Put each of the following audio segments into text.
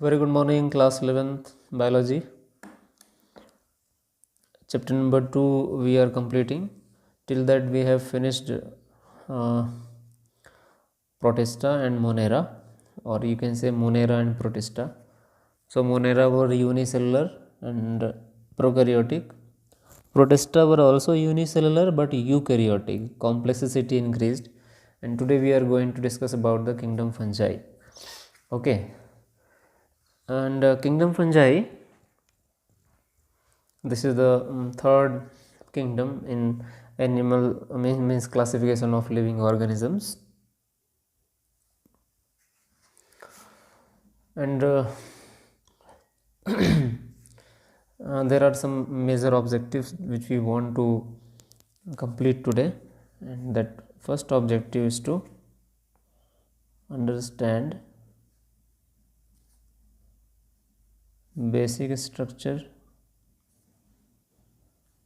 Very good morning, class 11th biology. Chapter number 2 we are completing. Till that we have finished Protista and Monera, or you can say Monera and Protista. So Monera were unicellular and prokaryotic. Protista were also unicellular but eukaryotic. Complexity increased, and today we are going to discuss about the kingdom fungi. Okay, and kingdom fungi, this is the third kingdom in animal means classification of living organisms, and there are some major objectives which we want to complete today, and that first objective is to understand basic structure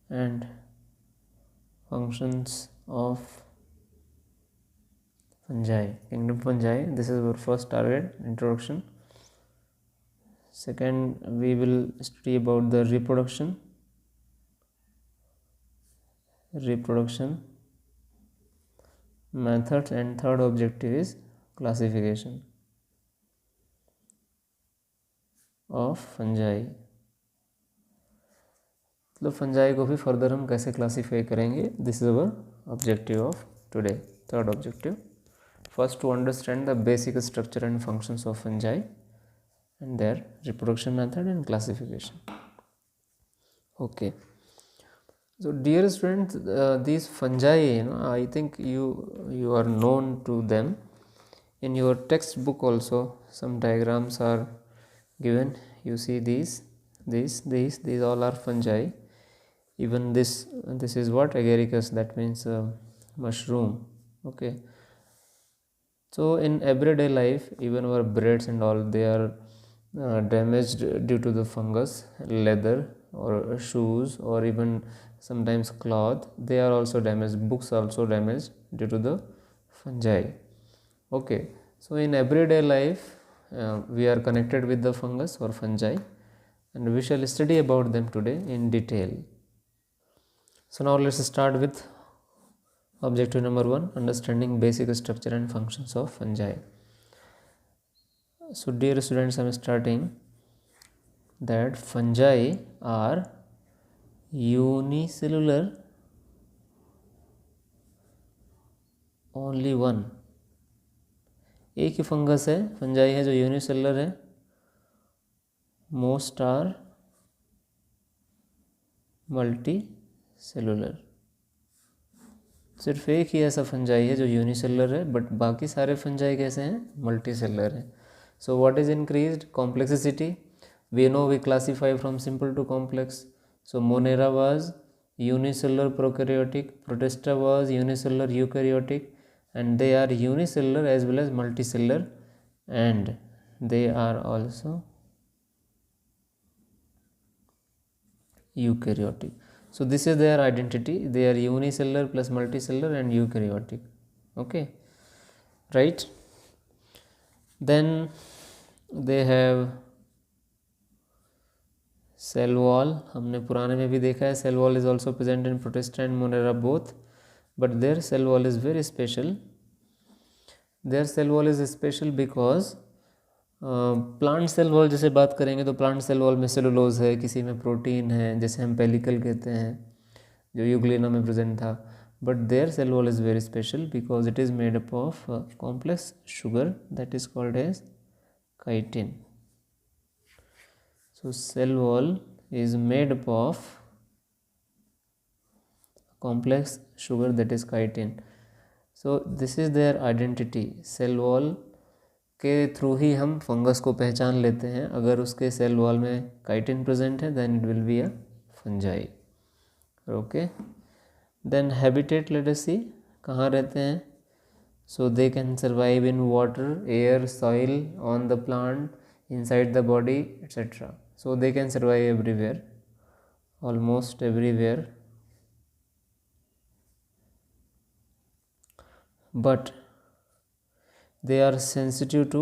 and functions of fungi, kingdom fungi. This is our first target, introduction. Second, we will study about the reproduction methods, and third objective is classification of fungi. तो fungi को भी further हम कैसे classify करेंगे, this is our objective of today. Third objective, first to understand the basic structure and functions of fungi and their reproduction method and classification. Okay, so dear students, these fungi, I think you are known to them. In your textbook also some diagrams are given. You see these all are fungi. Even this is what, agaricus, that means mushroom. Okay, so in everyday life, even our breads and all, they are damaged due to the fungus. Leather or shoes or even sometimes cloth, they are also damaged. Books also damaged due to the fungi. Okay, so in everyday life we are connected with the fungus or fungi, and we shall study about them today in detail. So now let's start with objective number 1, understanding basic structure and functions of fungi. So dear students, I am starting that fungi are unicellular, only one. एक ही fungus है, fungi है जो unicellular है. Most are multicellular. सिर्फ एक ही ऐसा fungi है जो यूनिसेलुलर है, बट बाकी सारे फंजाई कैसे हैं, मल्टी सेलुलर है. So what is increased, complexity. We know we classify from simple to complex. So Monera was unicellular prokaryotic, protista was unicellular eukaryotic, and they are unicellular as well as multicellular, and they are also eukaryotic. So this is their identity. They are unicellular plus multicellular and eukaryotic. Okay, right? Then they have cell wall. हमने पुराने में भी देखा है, cell wall is also present in Protista and Monera both, but their cell wall is very special. Their cell wall is special because plant cell wall जैसे बात करेंगे तो प्लांट सेल वॉल में सेलुलोज है, किसी में प्रोटीन है, जैसे हम पेलिकल कहते हैं जो यूग्लिना में प्रेजेंट था. But their cell wall is very special because it is made up of complex sugar that is called as chitin. So cell wall is made up of complex sugar that is chitin. So this is their identity. Cell wall के through ही हम fungus को पहचान लेते हैं. अगर उसके cell wall में काइटिन प्रेजेंट है then it will be a fungi. Okay, then habitat, let us see, कहाँ रहते हैं. So they can survive in water, air, soil, on the plant, inside the body, etc. So they can survive everywhere, almost everywhere, but they are sensitive to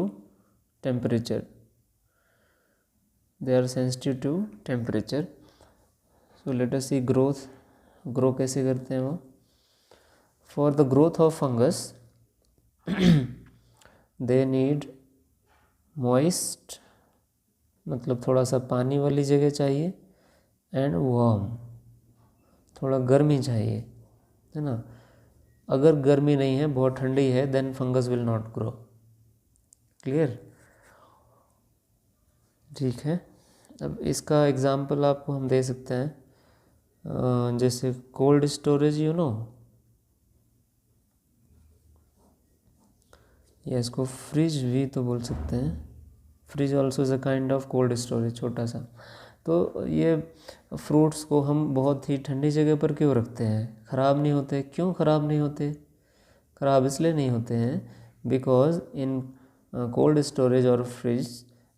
temperature. They are sensitive to temperature. So let us see grow कैसे करते हैं वो. For the growth of fungus they need moist, मतलब थोड़ा सा पानी वाली जगह चाहिए, एंड वार्म, थोड़ा गर्मी चाहिए, है ना. अगर गर्मी नहीं है, बहुत ठंडी है, then fungus will not grow. Clear. ठीक है. अब इसका एग्जांपल आपको हम दे सकते हैं, जैसे कोल्ड स्टोरेज, यू नो, या इसको फ्रिज भी तो बोल सकते हैं. Fridge also is a kind of cold storage, छोटा सा. तो ये फ्रूट्स को हम बहुत ही ठंडी जगह पर क्यों रखते हैं? ख़राब नहीं होते. क्यों ख़राब नहीं होते? ख़राब इसलिए नहीं होते हैं बिकॉज इन कोल्ड स्टोरेज और fridge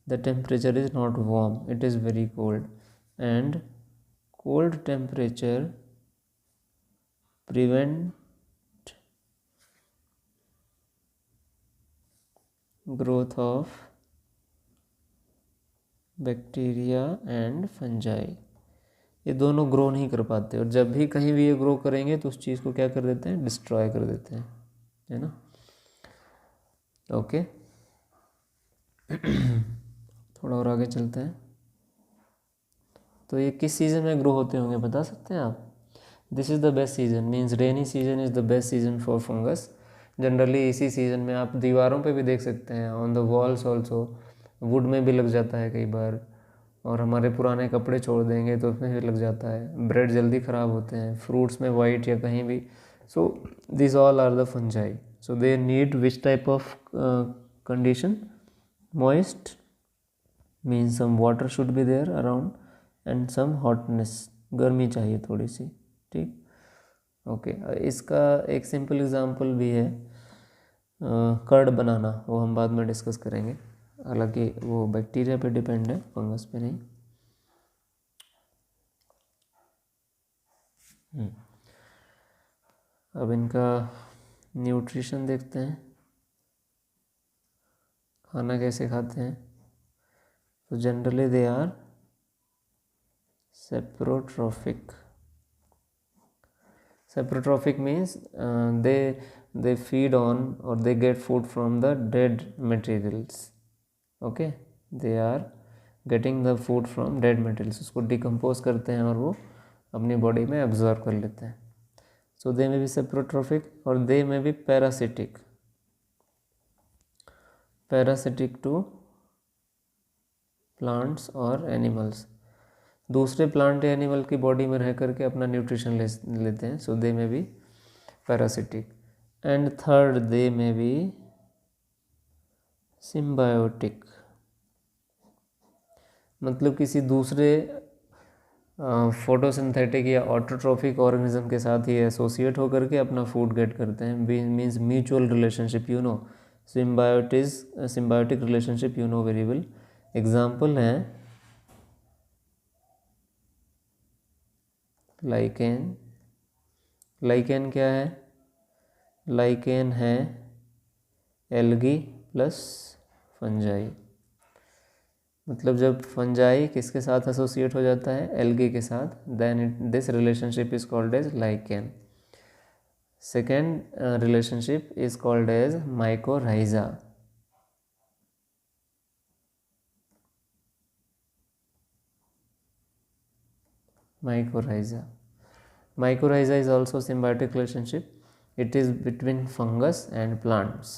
the temperature is not warm, it is very cold, and cold temperature prevent growth of bacteria and fungi. ये दोनों ग्रो नहीं कर पाते, और जब भी कहीं भी ये ग्रो करेंगे तो उस चीज़ को क्या कर देते हैं? डिस्ट्रॉय कर देते हैं, है ना. ओके. थोड़ा और आगे चलते हैं. तो ये किस सीज़न में ग्रो होते होंगे बता सकते हैं आप? This is the best season, means rainy season is the best season for fungus. Generally इसी सीज़न में आप दीवारों पे भी देख सकते हैं, on the walls also. Would में भी लग जाता है कई बार, और हमारे पुराने कपड़े छोड़ देंगे तो उसमें भी लग जाता है. ब्रेड जल्दी ख़राब होते हैं, फ्रूट्स में वाइट या कहीं भी. So this all are the fungi. So they need which type of condition? Moist, means some water should be there around, and some hotness, गर्मी चाहिए थोड़ी सी. ठीक. ओके. इसका एक सिंपल एग्जांपल भी है, कर्ड बनाना, वो हम बाद में डिस्कस करेंगे. हालांकि वो बैक्टीरिया पे डिपेंड है, फंगस पे नहीं. अब इनका न्यूट्रिशन देखते हैं, खाना कैसे खाते हैं. तो generally they are saprotrophic. Saprotrophic means they feed on or they get food from the dead materials. Okay, they are getting the food from dead materials. उसको डिकम्पोज करते हैं और वो अपनी बॉडी में एब्जॉर्ब कर लेते हैं. So they may be saprotrophic or they may be parasitic. Parasitic to plants or animals. दूसरे प्लांट या एनिमल की बॉडी में रह करके अपना न्यूट्रिशन लेते हैं. सो दे में बी पैरासिटिक. एंड थर्ड, दे में बी सिम्बायोटिक, मतलब किसी दूसरे फोटोसिंथेटिक या ऑटोट्रोफिक ऑर्गेनिज्म के साथ ही एसोसिएट होकर के अपना फूड गेट करते हैं. Means mutual relationship, you know. Symbiotic relationship you know very well. Example हैं लाइकेन. लाइकेन क्या है? लाइकेन है एल्गी प्लस फंजाई. मतलब जब फंजाई किसके साथ एसोसिएट हो जाता है? एल्गी के साथ, then this relationship is called as lichen. Second relationship is called as mycorrhiza. Mycorrhiza is also symbiotic relationship. It is between fungus and plants.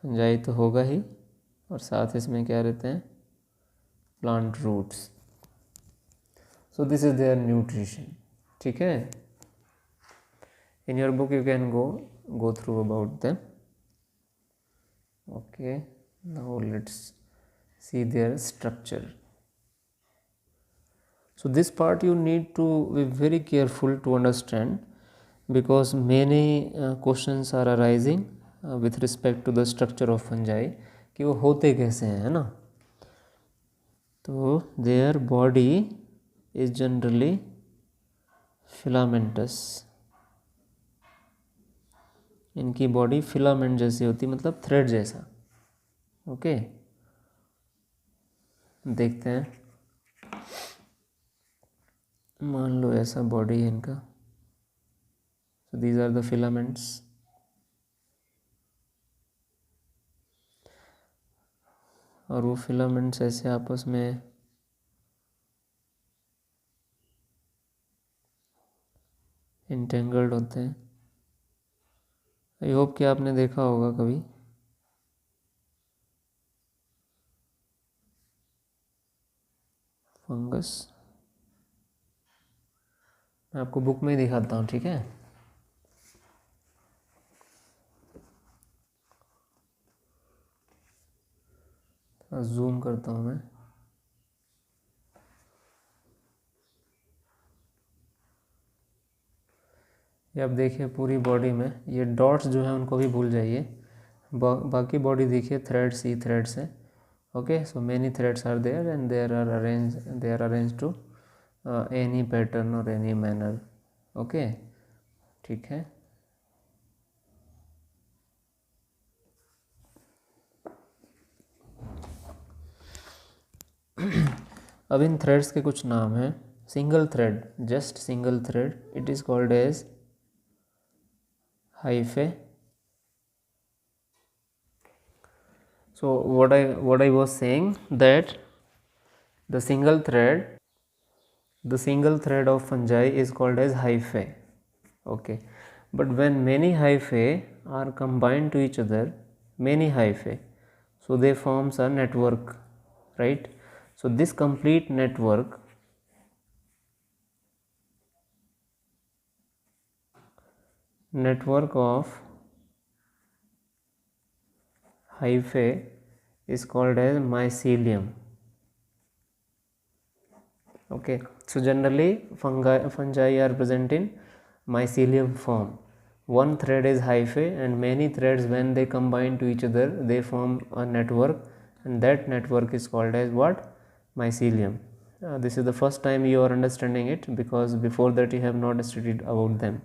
Fungi तो होगा ही, और साथ इसमें क्या रहते हैं? Plant roots. So this is their nutrition. ठीक है. In your book you can go through about them. Okay, now let's see their structure. So this part you need to be very careful to understand, because many questions are arising with respect to the structure of fungi, कि वो होते कैसे हैं, है ना. तो their body is generally filamentous. इनकी body filament जैसी होती, मतलब थ्रेड जैसा. ओके. देखते हैं, मान लो ऐसा बॉडी है इनका, so these are the filaments, और वो फिलामेंट्स ऐसे आपस में इंटेंगल्ड होते हैं। आई होप कि आपने देखा होगा कभी, फंगस। मैं आपको बुक में ही दिखाता हूँ, ठीक है। जूम करता हूँ मैं। ये आप देखिए पूरी बॉडी में ये डॉट्स जो है उनको भी भूल जाइए, बाकी बॉडी देखिए थ्रेड्स ही थ्रेड्स हैं। Okay, so many threads are there and they are arrange to any pattern और एनी मैनर। ओके, ठीक है। अब इन थ्रेड्स के कुछ नाम हैं। Single thread, just single thread, it is called as hyphae. So what I was saying that the single thread of fungi is called as hyphae. Okay, but when many hyphae are combined to each other, many hyphae, so they forms a network, right? So this complete network of hyphae is called as mycelium. Okay, so generally fungi are present in mycelium form. One thread is hyphae and many threads, when they combine to each other, they form a network, and that network is called as what? Mycelium. This is the first time you are understanding it, because before that you have not studied about them.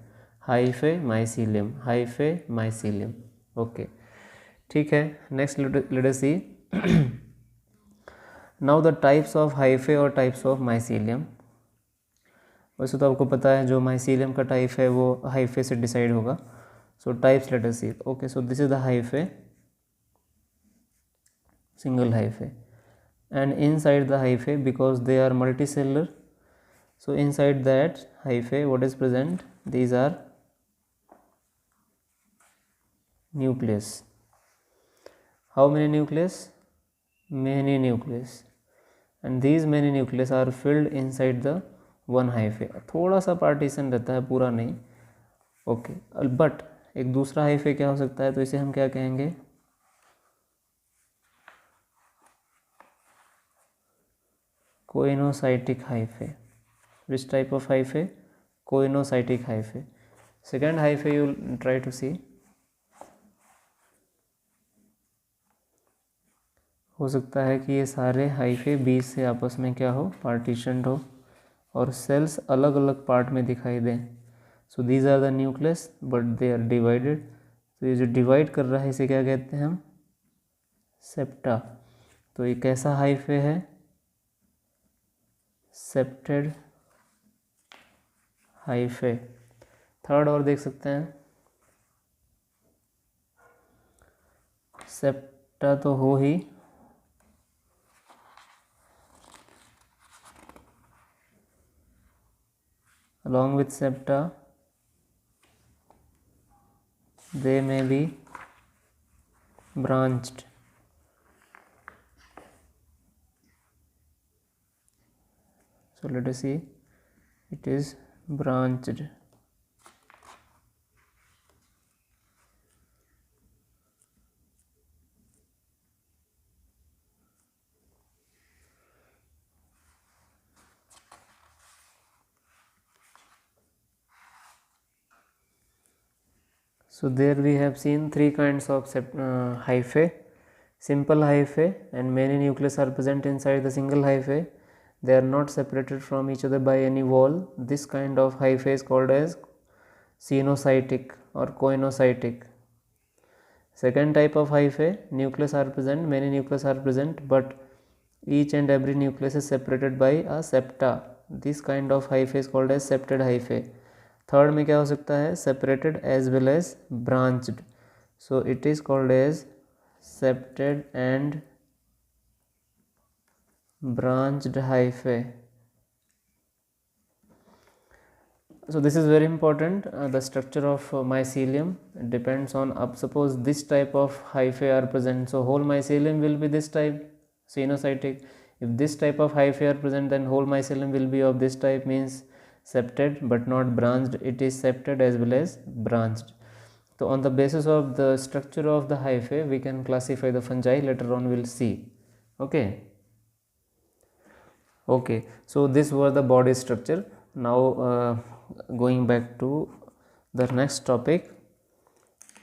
Hyphae, mycelium, hyphae, mycelium. Okay, ठीक है। Next let us see now the types of hyphae or types of mycelium. वैसे तो आपको पता है जो mycelium का type है वो हाइफे से डिसाइड होगा। So types let us see. Okay, so this is the hyphae, single hyphae, and inside the hyphae, because they are multicellular, so inside that hyphae what is present, these are nucleus. How many nucleus? Many nucleus, and these many nucleus are filled inside the one hyphae. थोड़ा सा partition रहता है, पूरा नहीं। Okay, but एक दूसरा hyphae क्या हो सकता है, तो इसे हम क्या कहेंगे, coenocytic hyphae. Which type of hyphae? Coinocytic hyphae. Second hyphae you will try to see. हो सकता है कि ये सारे हाइफे बीच से आपस में क्या हो, पार्टीशनड हो, और सेल्स अलग अलग पार्ट में दिखाई दें. So these are the nucleus but they are divided. तो ये जो डिवाइड कर रहा है इसे क्या कहते हैं हम, सेप्टा. तो ये कैसा हाइफे है, सेप्टेड हाइफे. थर्ड और देख सकते हैं, सेप्टा तो हो ही, along with septa they may be branched. So let us see, it is branched. So there we have seen three kinds of hyphae. Simple hyphae, and many nucleus are present inside the single hyphae. They are not separated from each other by any wall. This kind of hyphae is called as coinocytic or coinocytic. Second type of hyphae, nucleus are present, many nucleus are present, but each and every nucleus is separated by a septa. This kind of hyphae is called as septed hyphae. Third में क्या हो सकता है, separated as well as branched. So it is called as septed and branched hyphae. So this is very important. The structure of mycelium depends on, suppose this type of hyphae are present, so whole mycelium will be this type, sinusoidal. If this type of hyphae are present, then whole mycelium will be of this type, means septed but not branched. It is septed as well as branched. So on the basis of the structure of the hyphae, we can classify the fungi. Later on we'll see. Okay, so this was the body structure. Now going back to the next topic,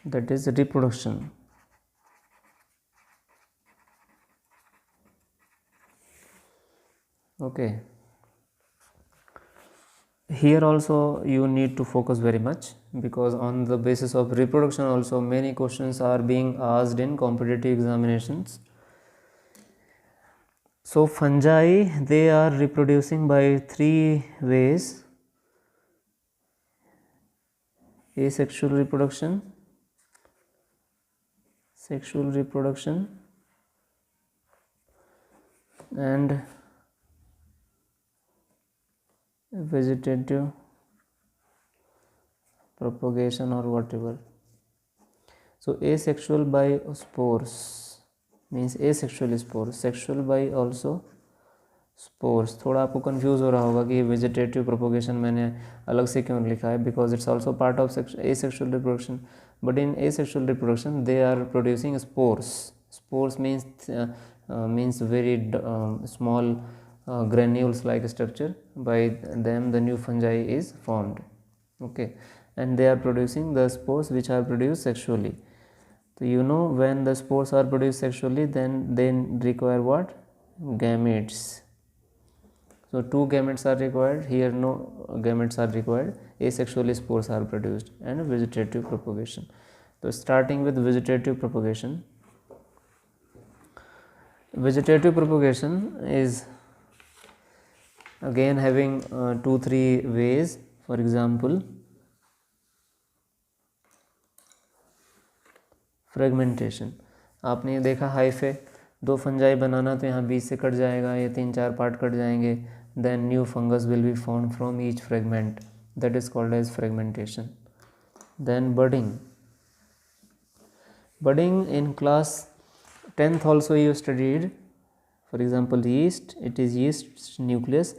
that is reproduction. Okay, here also you need to focus very much, because on the basis of reproduction also many questions are being asked in competitive examinations. So fungi, they are reproducing by three ways: asexual reproduction, sexual reproduction, and vegetative propagation or whatever. So asexual by spores means asexual spores, sexual by also spores. थोड़ा आपको confuse हो रहा होगा कि vegetative propagation मैंने अलग से क्यों लिखा है, because it's also part of asexual reproduction. But in asexual reproduction they are producing spores. Spores means very small granules like structure. By them the new fungi is formed. Okay, and they are producing the spores which are produced sexually. So you know, when the spores are produced sexually, then they require what? Gametes. So two gametes are required. Here no gametes are required. Asexual spores are produced, and vegetative propagation. So starting with vegetative propagation. Vegetative propagation is again having 2-3 ways. For example, fragmentation. आपने ये देखा hyphae, दो fungi बनाना तो यहाँ बीच से cut जाएगा, ये 3-4 part cut जाएंगे, then new fungus will be form from each fragment, that is called as fragmentation. Then budding. Budding in class 10th also you studied. For example, yeast, it is yeast nucleus.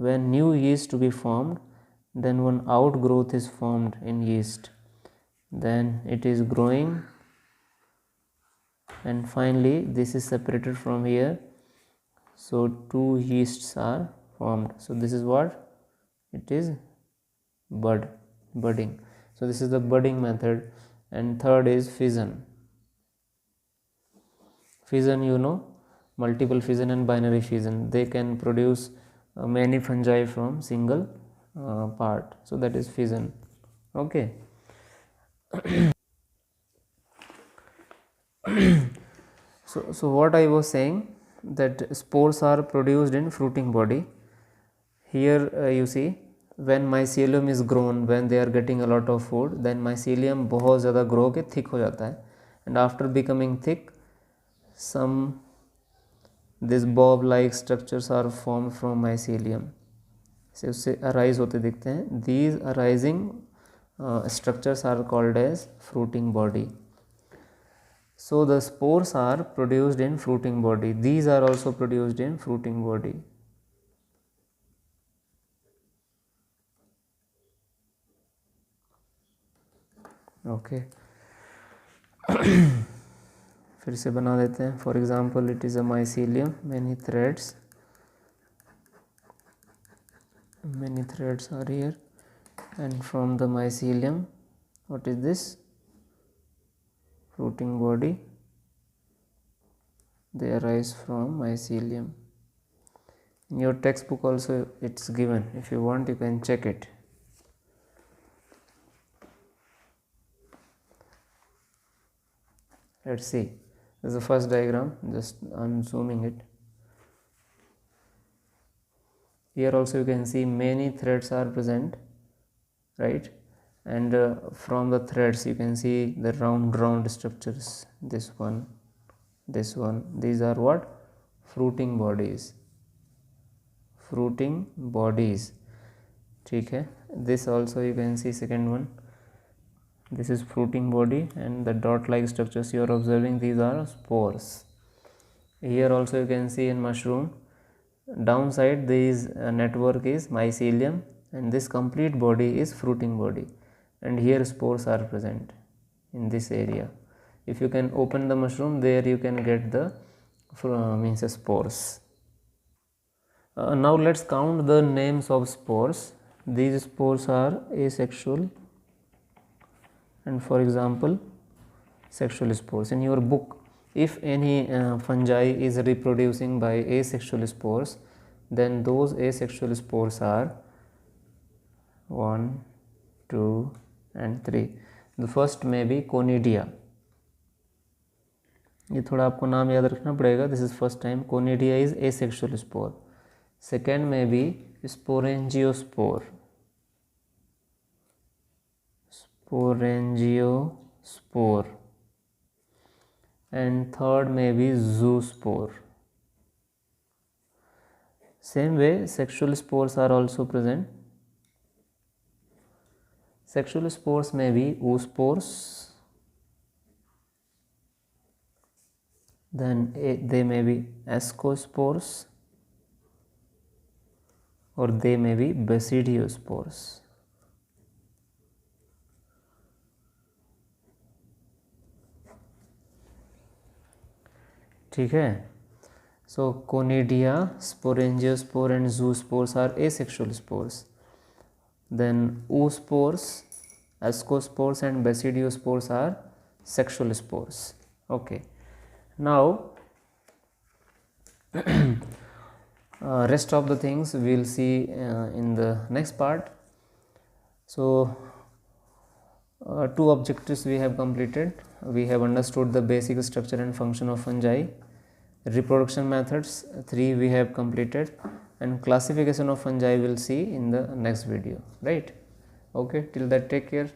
When new yeast to be formed, then one outgrowth is formed in yeast, then it is growing, and finally this is separated from here, so two yeasts are formed. So this is what it is, budding. So this is the budding method. And third is fission. Fission, you know, multiple fission and binary fission, they can produce many fungi from single part, so that is fission. Okay. So what I was saying, that spores are produced in fruiting body. Here you see, when mycelium is grown, when they are getting a lot of food, then mycelium बहुत ज़्यादा grow के thick हो जाता है, and after becoming thick, some this bob like structures are formed from mycelium. से उससे arise होते दिखते हैं. These arising structures are called as fruiting body. So the spores are produced in fruiting body. These are also produced in fruiting body. Okay. फिर से बना देते हैं. For example, it is a mycelium, many threads are here, and from the mycelium, what is this? Fruiting body. They arise from mycelium. In your textbook also it's given. If you want, you can check it. Let's see. This is the first diagram. Just I'm zooming it. Here also you can see many threads are present, right? And from the threads you can see the round structures. This one, this one, these are what? Fruiting bodies. Fruiting bodies. ठीक है. This also you can see second one. This is fruiting body, and the dot like structures you are observing, these are spores. Here also you can see in mushroom, downside this network is mycelium, and this complete body is fruiting body, and here spores are present in this area. If you can open the mushroom, there you can get the means spores. Now let's count the names of spores. These spores are asexual and, for example, sexual spores. In your book, if any fungi is reproducing by asexual spores, then those asexual spores are 1, 2 and 3. The first may be Conidia. ये थोड़ा आपको नाम याद रखना पड़ेगा. This is first time. Conidia is asexual spore. Second may be Sporangiospore. Sporangiospore. And third may be zoospore. Same way, sexual spores are also present. Sexual spores may be oospores. Then they may be ascospores, or they may be basidiospores. ठीक है. So Conidia, Sporangiospore and zoospores are asexual spores. Then oospores, ascospores and basidiospores are sexual spores. Okay. Now rest of the things we will see in the next part. So two objectives we have completed. We have understood the basic structure and function of fungi. Reproduction methods 3 we have completed, and classification of fungi we will see in the next video, right? Okay, till that, take care.